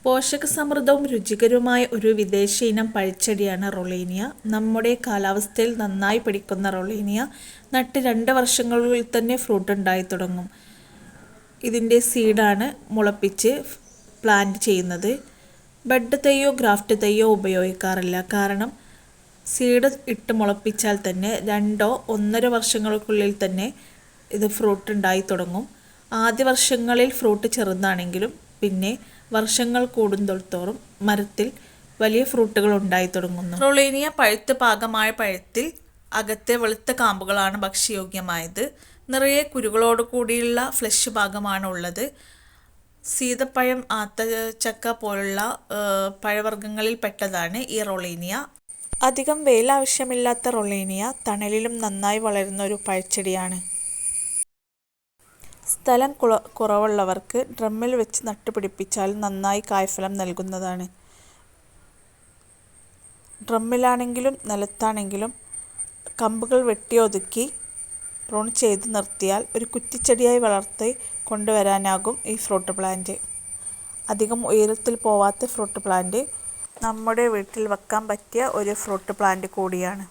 പോഷകസമൃദ്ധവും രുചികരവുമായ ഒരു വിദേശ ഇനം പഴച്ചെടിയാണ് റൊളേനിയ. നമ്മുടെ കാലാവസ്ഥയിൽ നന്നായി പിടിക്കുന്ന റൊളേനിയ നട്ട് 2 വർഷങ്ങളിൽ തന്നെ ഫ്രൂട്ട് ഉണ്ടായി തുടങ്ങും. ഇതിൻ്റെ സീഡാണ് മുളപ്പിച്ച് പ്ലാന്റ് ചെയ്യുന്നത്. ബഡ് തൈയോ ഗ്രാഫ്റ്റ് തൈയോ ഉപയോഗിക്കാറില്ല. കാരണം സീഡ് ഇട്ട് മുളപ്പിച്ചാൽ തന്നെ 2-1.5 വർഷങ്ങൾക്കുള്ളിൽ തന്നെ ഇത് ഫ്രൂട്ട് ഉണ്ടായി തുടങ്ങും. ആദ്യ വർഷങ്ങളിൽ ഫ്രൂട്ട് ചെറുതാണെങ്കിലും പിന്നെ വർഷങ്ങൾ കൂടുന്തോറും മരത്തിൽ വലിയ ഫ്രൂട്ടുകൾ ഉണ്ടായി തുടങ്ങുന്നു. റൊളേനിയ പഴുത്ത് പാകമായ പഴത്തിൽ അകത്തെ വെളുത്ത കാമ്പുകളാണ് ഭക്ഷ്യയോഗ്യമായത്. നിറയെ കുരുകളോട് കൂടിയുള്ള ഫ്ലഷ് ഭാഗമാണ് ഉള്ളത്. സീതപ്പഴം, ആത്തച്ചക്ക പോലുള്ള പഴവർഗ്ഗങ്ങളിൽ പെട്ടതാണ് ഈ റൊളേനിയ. അധികം വെയിൽ ആവശ്യമില്ലാത്ത റൊളേനിയ തണലിലും നന്നായി വളരുന്ന ഒരു പഴച്ചെടിയാണ്. സ്ഥലം കുറവുള്ളവർക്ക് ഡ്രമ്മിൽ വെച്ച് നട്ടുപിടിപ്പിച്ചാൽ നന്നായി കായ്ഫലം നൽകുന്നതാണ്. ഡ്രമ്മിലാണെങ്കിലും നിലത്താണെങ്കിലും കമ്പുകൾ വെട്ടിയൊതുക്കി പ്രൂൺ ചെയ്ത് നിർത്തിയാൽ ഒരു കുറ്റിച്ചെടിയായി വളർത്തി കൊണ്ടുവരാനാകും ഈ ഫ്രൂട്ട് പ്ലാന്റ്. അധികം ഉയരത്തിൽ പോവാത്ത ഫ്രൂട്ട് പ്ലാന്റ് നമ്മുടെ വീട്ടിൽ വെക്കാൻ പറ്റിയ ഒരു ഫ്രൂട്ട് പ്ലാന്റ് കൂടിയാണ്.